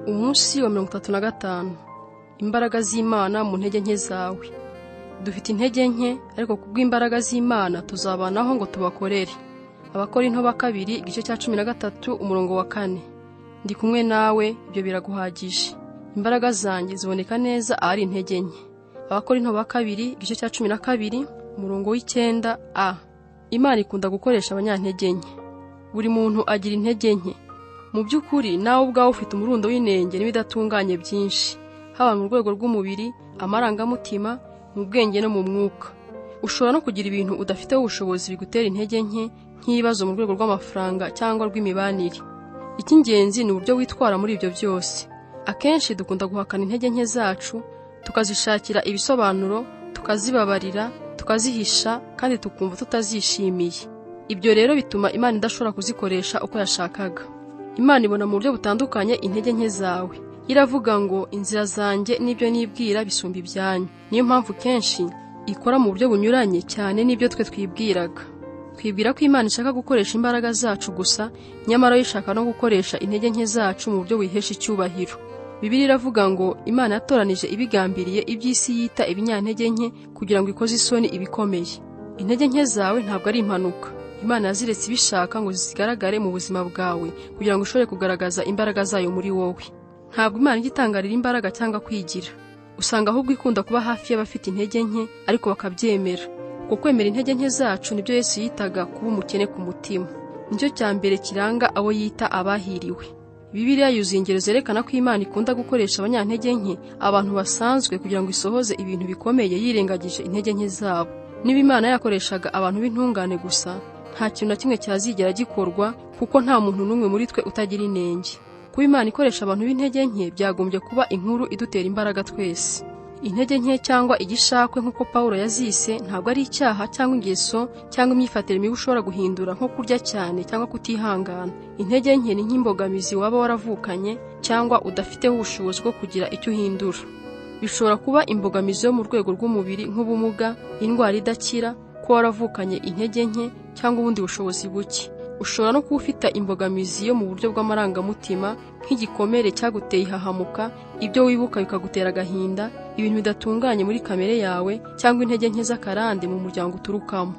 Umunsi wa 35. Imbaraga z'Imana mu ntege nke zawe. Dufite intege nke, ariko kubw'imbaraga z'Imana tuzabanaho ngo tubakorere. Abakorinto ba 2 igice cya 13 umurongo wa 4. Ndi kumwe nawe, ibyo biraguhagije. Imbaraga zanjye ziboneka neza ari intege nke. Abakorinto ba 2 igice cya 12 umurongo w'9a. Imana ikunda gukoresha abanyantege nke. Buri muntu agira intege nke. Mu by'ukuri nawe ubwawe ufite umurundo w'inenge n'ibidatunganye byinshi, haba mu rwego rw'umubiri, amarangamutima, mu bwenge no mu mwuka. Ushobora no kugira ibintu udafiteho ubushobozi bigutera intege nke, nk'ibibazo mu rwego rw'amafaranga cyangwa rw'imibanire. Icy'ingenzi ni uburyo witwara muri ibyo byose. Akenshi dukunda guhakana intege nke zacu, tukazishakira ibisobanuro, tukazibabarira, tukazihisha, kandi tukumva tutazishimiye. Ibyo rero bituma Imana idashobora kuzikoresha uko yashakaga. Imana ibona mu buryo butandukanye intege nke zawe. Iravuga ngo inzira zanjye n'ibyo nibwira bisumba ibyanyu. Niyo mpamvu kenshi ikora mu buryo bunyuranye cyane n'ibyo twe twibwiraga. Twibwira ko Imana ishaka gukoresha imbaraga zacu gusa, nyamara yo ishaka no gukoresha intege nke zacu mu buryo wihesha icyubahiro. Bibiliya iravuga ngo Imana yatoranije ibigambiriye iby'isi yita ibinyantege nke kugira ngo ikoze isoni ibikomeye. Intege nke zawe ntabwo ari impanuka. Imana yaziretse ibishaka ngo zigaragare mu buzima bwawe kugira ngo ushobore kugaragaza imbaraga zayo muri wowe. Ntabwo Imana igitangarira imbaraga cyangwa kwigira. Usanga ahubwo ikunda kuba hafi y'abafite intege nke ariko bakabyemera. Kuko kwemera intege nke zacu nibyo Yesu yitaga kuba umukene ku mutima. Nicyo cya mbere kiranga abo yita abahiriwe. Bibiliya yuzuye ingero zerekana ko Imana ikunda gukoresha abanyantege nke, abantu basanzwe, kugira ngo isohoze ibintu bikomeye yirengagije intege nke zabo. Niba Imana yakoreshaga abantu b'intungane gusa, nta kintu na kimwe cyazigera gikorwa, kuko nta muntu n'umwe muri twe utagira inenge. Kuba Imana ikoresha abantu b'intege nke byagombye kuba inkuru idutera imbaraga twese. Intege nke cyangwa igishakwe nk'uko Pawulo yazise ntabwo ari icyaha cyangwa ingeso cyangwa imyifatire mibi ushobora guhindura, nko kurya cyane cyangwa kutihangana. Intege nke ni nk'imbogamizi waba waravukanye cyangwa udafiteho ubushobozi bwo kugira icyo uhindura. Bishobora kuba imbogamizi yo mu rwego rw'umubiri nk'ubumuga, indwara idakira, ko waravukanye intege nke cyangwa ubundi bushobozi buke. Ushobora no kuba ufite imbogamizi yo mu buryo bw'amarangamutima, nk'igikomere cyaguteye ihahamuka, ibyo wibuka bikagutera agahinda, ibintu bidatunganye muri kamere yawe, cyangwa intege nke z'akarande mu muryango uturukamo.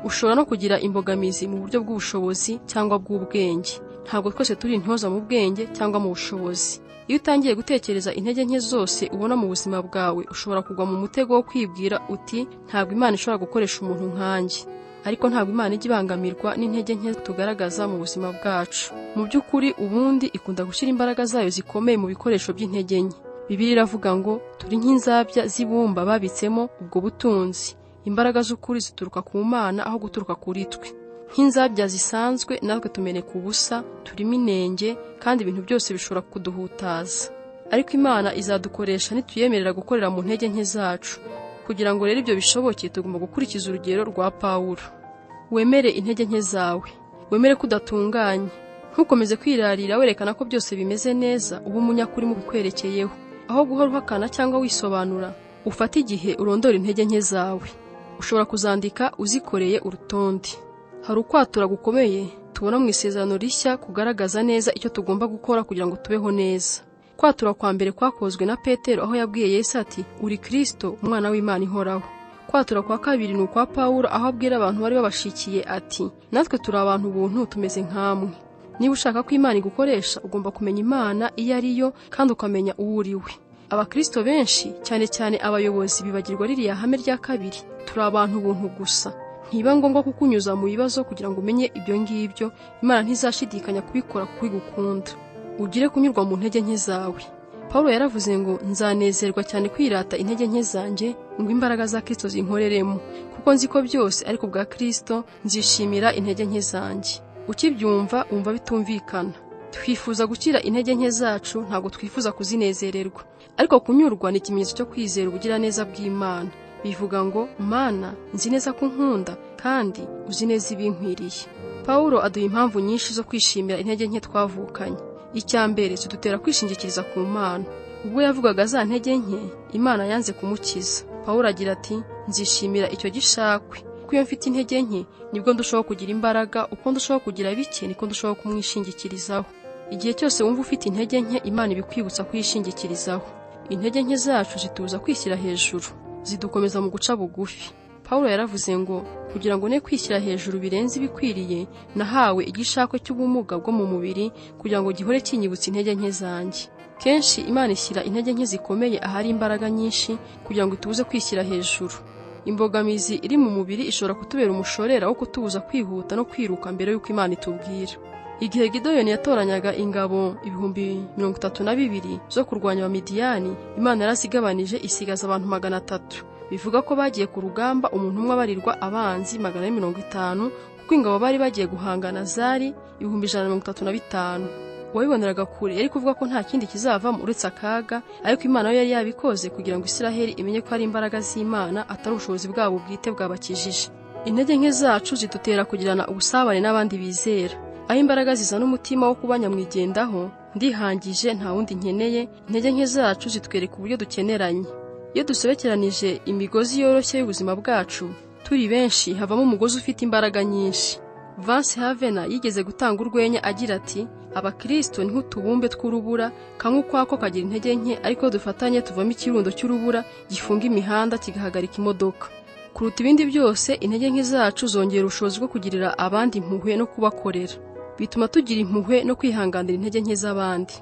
Ushobora no kugira imbogamizi mu buryo bw'ubushobozi cyangwa bw'ubwenge. Ntabwo twese turi intyoza mu bwenge cyangwa mu bushobozi. Iyo utangiye gutekereza intege nke zose ubona mu buzima bwawe, ushobora kugwa mu mutego wo kwibwira uti ntabwo Imana ishobora gukoresha umuntu nkanjye. Ariko ntabwo Imana ijya ibangamirwa n'intege nke tugaragaza mu buzima bwacu. Mu by'ukuri ubundi ikunda gushyira imbaraga zayo zikomeye mu bikoresho by'intege nke. Bibiliya iravuga ngo turi nk'inzabya z'ibumba babitsemo ubwo butunzi. Imbaraga z'ukuri zituruka ku Mana aho guturuka kuri twe. Nk'inzabya zisanzwe natwe tumeneka ubusa, turimo inenge, kandi ibintu byose bishobora kuduhutaza. Ariko Imana izadukoresha nituyemerera gukorera mu ntege nke zacu. Kugira ngo rero ibyo bishoboke, tugomba gukurikiza urugero rwa Pawulo. Wemere intege nke zawe. Wemere ko udatunganye. Ntukomeze kwirarira werekana ko byose bimeze neza, uba umunyakuri mu bikwerekeyeho. Aho guhora uhakana cyangwa wisobanura, ufate igihe urondora intege nke zawe. Ushobora kuzandika uzikoreye urutonde. Hari ukwatura gukomeye tubona mu isezerano rishya kugaragaza neza icyo tugomba gukora kugira ngo tubeho neza. Kwatura kwa mbere kwakozwe na Petero aho yabwiye Yesu ati uri Kristo, umwana w'Imana ihoraho. Kwatura kwa kabiri ni ukwa Pawulo aho abwira abantu bari babashikiye ati natwe turi abantu buntu tumeze nkamwe. Niba ushaka ko Imana igukoresha, ugomba kumenya Imana iyo ari yo kandi ukamenya uwo uri we. Abakristo benshi, cyane cyane abayobozi, bibagirwa ririya hame rya kabiri: turi abantu buntu gusa. Ntiba ngombwa kukunyuza mu bibazo kugira ngo umenye ibyo ngibyo. Imana ntizashidikanya kubikora kuko igukunda. Ugire kunyurwa mu ntege nke zawe. Pawulo yaravuze ngo nzanezerwa cyane kwirata intege nke zanjye, ngo imbaraga za Kristo zinkoreremo, kuko nzi ko byose ariko bwa Kristo nzishimira intege nke zanjye. Ukibyumva umva bitumvikana. Twifuza gukira intege nke zacu, ntabwo twifuza kuzinezererwa. Ariko kunyurwa ni ikimenyetso cyo kwizera ubugiraneza bw'Imana. Bivuga ngo Mana, nzi neza ko unkunda kandi uzi neza ibinkwiriye. Pawulo aduha impamvu nyinshi zo kwishimira intege nke twavukanye. Icya mbere, zidutera kwishingikiriza ku Mana. Ubwo yavugaga za ntege nke, Imana yanze kumukiza. Pawulo agira ati nzishimira icyo gishakwe, kuko iyo mfite intege nke nibwo ndushaho kugira imbaraga, uko ndushaho kugira bike niko ndushaho kumwishingikirizaho. Igihe cyose wumva ufite intege nke, Imana ibikwibutsa kuyishingikirizaho. Intege nke zacu zitubuza kwishyira hejuru, zidukomeza mu guca bugufi. Pawulo yaravuze ngo kugira ngo ne kwishyira hejuru birenze ibikwiriye, nahawe igishako cy'ubumuga bwo mu mubiri kugira ngo gihore kinyibutsa intege nke zanjye. Kenshi Imana ishyira intege nke zikomeye ahari imbaraga nyinshi kugira ngo itubuze kwishyira hejuru. Imbogamizi iri mu mubiri ishobora kutubera umushorera wo kutubuza kwihuta no kwiruka mbere y'uko Imana itubwira. Igihe Gideyoni yatoranyaga ingabo 32,000 zo kurwanya Abamidiyani, Imana yarazigabanije isigaza abantu 300. Bivuga ko bagiye ku rugamba umuntu umwe abarirwa abanzi 150, kuko ingabo bari bagiye guhangana zari 135. Uwabiboneraga kure yari kuvuga ko nta kindi kizavamo uretse akaga, ariko Imana yo yari yabikoze kugira ngo Isiraheli imenye ko ari imbaraga z'Imana atari ubushobozi bwabo bwite bwabakijije. Intege nke zacu zidutera kugirana ubusabane n'abandi bizera. Aho imbaraga zizana umutima wo kuba nyamwigendaho, ndihangije nta wundi nkeneye, intege nke zacu zitwereka uburyo dukeneranye. Iyo dusobekeranije imigozi yoroshye y'ubuzima bwacu, turi benshi havamo umugozi ufite imbaraga nyinshi. Vance Havena yigeze gutanga urwenya agira ati, abakristo ni nk'utubumbe tw'urubura, kamwe ukwako kagira intege nke, ariko dufatanye tuvamo ikirundo cy'urubura gifunga imihanda kigahagarika imodoka. Kuruta ibindi byose, intege nke zacu zongera ubushobozi bwo kugirira abandi impuhwe no kubakorera. Bituma tugira impuhwe no kwihanganira intege nke z'abandi.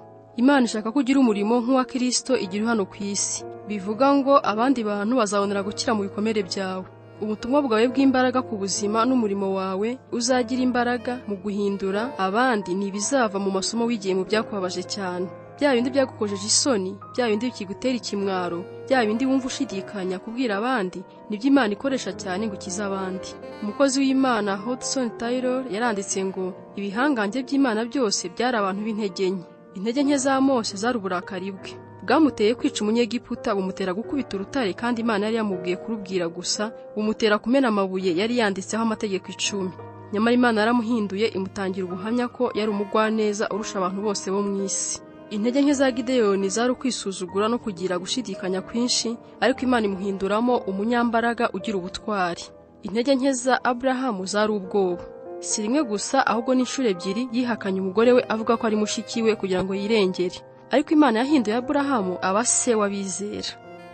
Imana ishaka ko ugira umurimo nk'uwa Kristo igira hano ku isi. Bivuga ngo abandi bantu bazabonera gukira mu bikomere byawe. Ubutumwa bwawe bw'imbaraga ku buzima n'umurimo wawe uzagira imbaraga mu guhindura abandi n'ibizava mu masomo wigiye mu byakubabaje cyane. Bya bindi byagukojeje isoni, bya bindi bikigutera ikimwaro, bya bindi wumva ushidikanya kubwira abandi, nibyo Imana ikoresha cyane ngo ikize abandi. Umukozi w'Imana Hudson Taylor yaranditse ngo ibihangange by'Imana byose byari abantu b'intege nke. Intege nke za Mose zari uburakari bwe. Bwamuteye kwica umunyegiputa, bumutera gukubita urutare, kandi Imana yari yamubwiye kurubwira gusa, bumutera kumena amabuye yari yanditseho amategeko 10. Nyamara Imana yaramuhinduye, imutangira ubuhamya ko yari umugwaneza urusha abantu bose bo mu isi. Intege nke za Gideyoni zari ukwisuzugura no kugira gushidikanya kwinshi, ariko Imana imuhinduramo umunyambaraga ugira ubutwari. Intege nke za Abrahamu zari ubwoba. Si rimwe gusa, ahubwo n'inshuro 2 yihakanye umugore we avuga ko ari mushiki we kugira ngo yirengere. Ariko Imana yahinduye Abrahamu aba se w'abizera.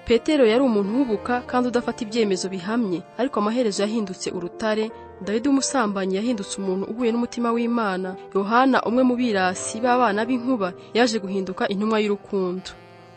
Petero yari umuntu uhubuka kandi udafata ibyemezo bihamye, ariko amaherezo yahindutse urutare. Dawidi umusambanyi yahindutse umuntu uhuye n'umutima w'Imana. Yohana umwe mu birasi b'abana b'inkuba yaje guhinduka intumwa y'urukundo.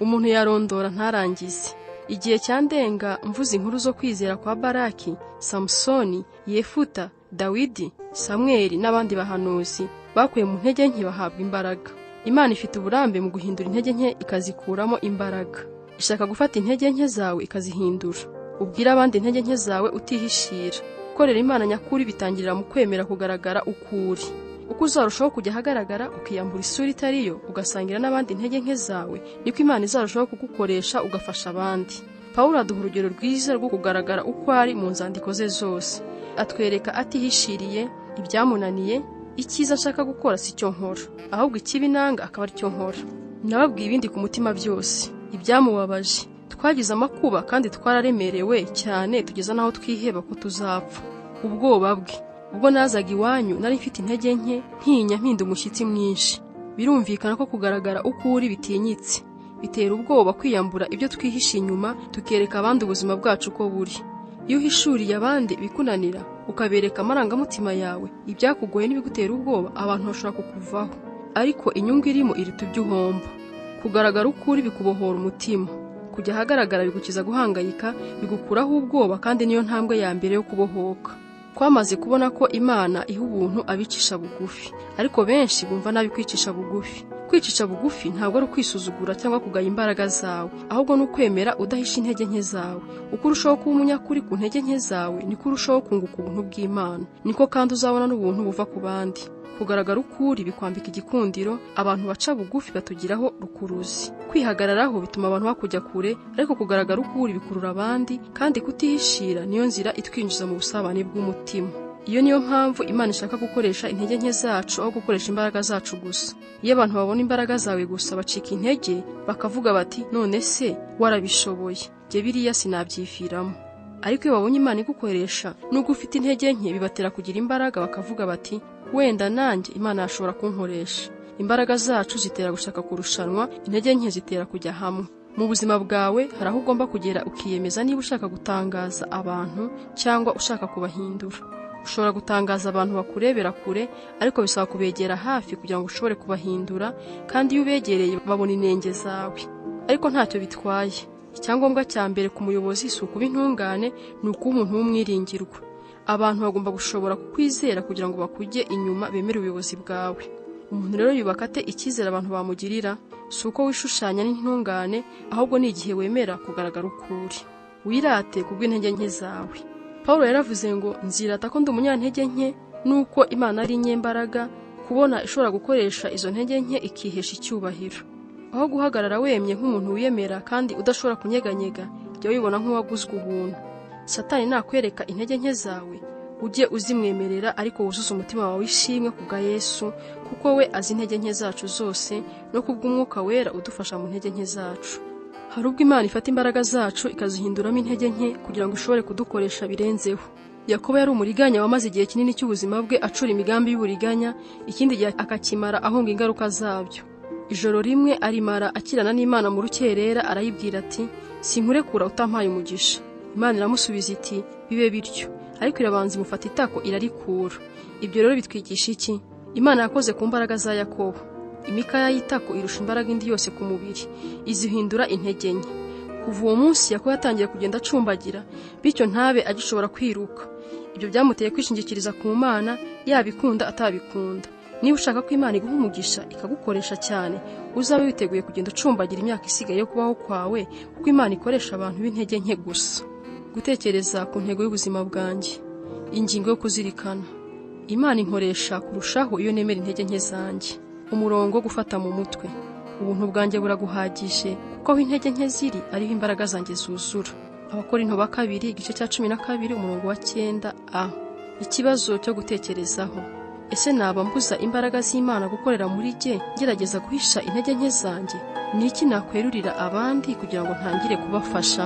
Umuntu yarondora ntarangize. Igihe cyandenga mvuze inkuru zo kwizera kwa Baraki, Samsoni, Yefuta, Dawidi, Samweli n'abandi bahanuzi bakuye mu ntege nke bahabwa imbaraga. Imana ifite uburambe mu guhindura intege nke ikazikuramo imbaraga. Ishaka gufata intege nke zawe ikazihindura. Ubwira abandi intege nke zawe utihishira. Korera Imana nyakuri bitangirira mu kwemera kugaragara ukuri. Uko uzarushaho kujya hagaragara ukiyambura isura itariyo, ugasangira n'abandi intege nke zawe, niko Imana izarushaho kugukoresha ugafasha abandi. Pawulo aduha urugero rwiza rwo kugaragara uko ari mu nzandiko ze zose. Atwereka atihishiriye ibyamunaniye, icyiza nshaka gukora si cyo nkora, ahubwo ikibi nanga akaba ari cyo nkora. Nababwiye ibindi ku mutima byose, ibyamubabaje. Twagize amakuba kandi twararemerewe cyane tugeza naho twiheba ko tuzapfa. Ubwoba bwe. Ubwo nazaga iwanyu nari mfite intege nke, ntinya mpinda umushyitsi mwinshi. Birumvikana ko kugaragara uko uri bitinyitse. Bitera ubwoba kwiyambura ibyo twihishe inyuma, tukereka abandi ubuzima bwacu ko buri. Iyo uhishuriye abandi bikunanira, ukabereka amarangamutima yawe, ibyakugoye n'ibigutera ubwoba, abantu bashobora kukuvaho. Ariko inyungu irimo iruta ibyo uhomba. Kugaragara uko uri bikubohora umutima. Kujya ahagaragara bigukiza guhangayika, bigukuraho ubwoba, kandi niyo ntambwe ya mbere yo kubohoka. Twamaze kubona ko Imana iha ubuntu abicisha bugufi, ariko benshi bumva nabi kwicisha bugufi. Kwicisha bugufi ntabwo ari ukwisuzugura cyangwa kugaya imbaraga zawe, ahubwo ni ukwemera udahisha intege nke zawe. Uko urushaho kuba umunyakuri ku ntege nke zawe, niko urushaho kunguka ubuntu bw'Imana, niko kandi uzabona n'ubuntu buva ku bandi. Kugaragara ukuri bikwambika igikundiro, abantu baca bugufi batugiraho rukuruzi. Kwihagararaho bituma abantu bakujya kure, ariko kugaragara ukuri bikurura abandi, kandi kutihishira niyo nzira itwinjiza mu busabane bw'umutima. Iyo niyo mpamvu Imana ishaka gukoresha intege nke zacu aho gukoresha imbaraga zacu gusa. Iyo abantu babona imbaraga zawe gusa bacika intege, bakavuga bati none se warabishoboye, jye biriya sinabyifiramo. Ariko iyo babonye Imana igukoresha nubwo ufite intege nke, bibatera kugira imbaraga, bakavuga bati wenda nanjye Imana yashobora kunkoresha. Imbaraga zacu zitera gushaka kurushanwa, intege nke zitera kujya hamwe. Mu buzima bwawe hari aho ugomba kugera ukiyemeza niba ushaka gutangaza abantu cyangwa ushaka kubahindura. Ushobora gutangaza abantu bakurebera kure, ariko bisaba kubegera hafi kugira ngo ushobore kubahindura, kandi iyo ubegereye babona inenge zawe. Ariko ntacyo bitwaye. Icyangombwa cya mbere ku muyobozi si ukuba intungane, ni ukuba umuntu w'umwiringirwa. Abantu bagomba gushobora kukwizera kugira ngo bakujye inyuma bemere ubuyobozi bwawe. Umuntu rero yubaka ate icyizere abantu bamugirira? Si uko wishushanya n'intungane, ahubwo ni igihe wemera kugaragara ukuri. Wirate kubw'intege nke zawe. Paulo yaravuze ngo nzirata ko ndi umunyantege nke, nuko Imana ari inyembaraga, kubona ishobora gukoresha izo ntege nke ikihesha icyubahiro. Aho guhagarara wemye nk'umuntu wiyemera kandi udashobora kunyeganyega, jya wibona nk'uwaguzwe ubuntu. Satani nakwereka intege nke zawe, ujye uzimwemerera, ariko wuzuze umutima wawe ishimwe kubwa Yesu, kuko we azi intege nke zacu zose, no kubw'Umwuka Wera udufasha mu ntege nke zacu. Hari ubwo Imana ifata imbaraga zacu ikazihinduramo intege nke kugira ngo ishobore kudukoresha birenzeho. Yakobo yari umuriganya wamaze igihe kinini cy'ubuzima bwe acura imigambi y'uburiganya, ikindi gihe akakimara ahunga ingaruka zabyo. Ijoro rimwe arimara akirana n'Imana mu rukerera, arayibwira ati sinkurekura utampaye umugisha. Imana iramusubiza iti bibe bityo, ariko irabanza imufata itako irarikura. Ibyo rero bitwigisha iki? Imana yakoze ku mbaraga za Yakobo. Imikaya y'itako irusha imbaraga indi yose ku mubiri, izihindura intege nke. Kuva uwo munsi Yakobo yatangiye kugenda acumbagira, bityo ntabe agishobora kwiruka. Ibyo byamuteye kwishingikiriza ku Mana, yabikunda atabikunda. Niba ushaka ko Imana iguha umugisha ikagukoresha cyane, uzabe witeguye kugenda ucumbagira imyaka isigaye yo kubaho kwawe, kuko Imana ikoresha abantu b'intege nke gusa. Gutekereza ku ntego y'ubuzima bwanjye. Ingingo yo kuzirikana. Imana inkoresha kurushaho iyo nemera intege nke zanjye. Umurongo wo gufata mu mutwe. Ubuntu bwanjye buraguhagije, kuko aho intege nke ziri ariho imbaraga zanjye zuzura. Abakorinto ba 2:12 umurongo wa 9a. Ikibazo cyo gutekerezaho. Ese naba mbuza imbaraga z'Imana gukorera muri jye, ngerageza guhisha intege nke zanjye? Ni iki nakwerurira abandi kugira ngo ntangire kubafasha?